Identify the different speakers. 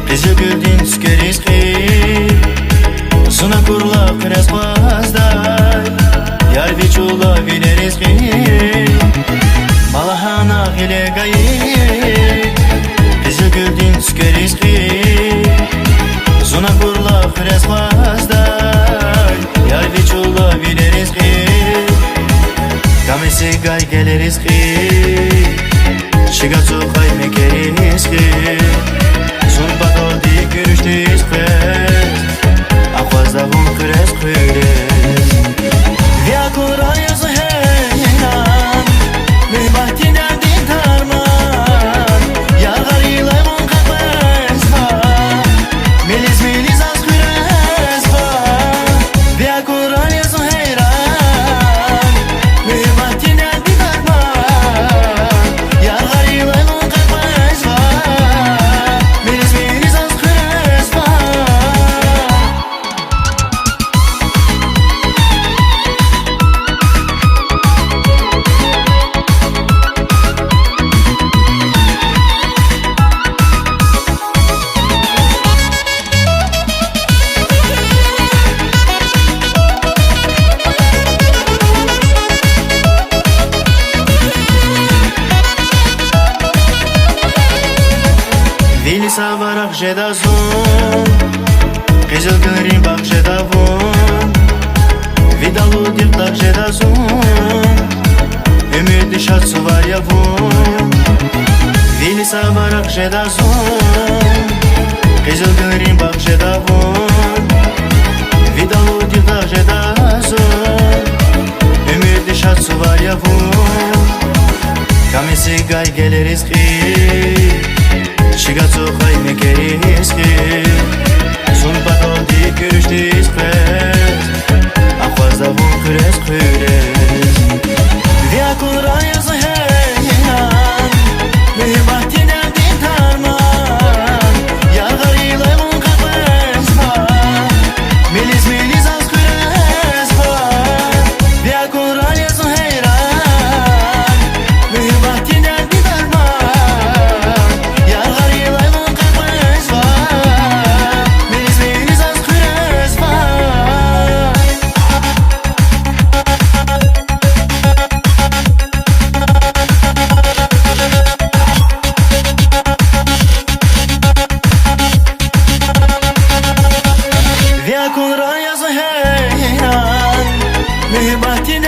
Speaker 1: Qizil guldin tuskir rizqi Suna kurlab qirasqazday Yar vichula vile rizqi Malahana gile gayi Qizil guldin tuskir rizqi Suna kurlab qirasqazday Yar vichula vile rizqi Kamesi gay gele rizqi Shigatsu khay mekeri rizqi Sun bakodi görüşte izpes Akhwazda vun kres khires Via kurayız heyran Mehbahti nerdin tarman Yar garilay vun kakbezha Meliz meliz az kresva Via kurayız heyran Mehbahti nerdin tarman Yar garilay vun kakbezha Meliz meliz az kresva Vili savarak jedazun Qizil gülrin bak jedavun Vidalu dirtak jedazun Ümidi şatsu var yavun Vili savarak jedazun Qizil gülrin bak jedavun Vidalu dirtak jedazun Ümidi şatsu var yavun Kamesi gay gele rizqi Shigatsu khay mekeri rizqi Sun bakodi görüşte izpes Akhwazda vun kres khires Via kurayız heyran Mehbahti nerdin tarman Yar garilay vun kakbezha Meliz meliz az kresva Via kurayız heyran Mehbahti nerdin tarman Yar garilay vun kakbezha Meliz meliz az kresva Via kurayız heyran Mehbahti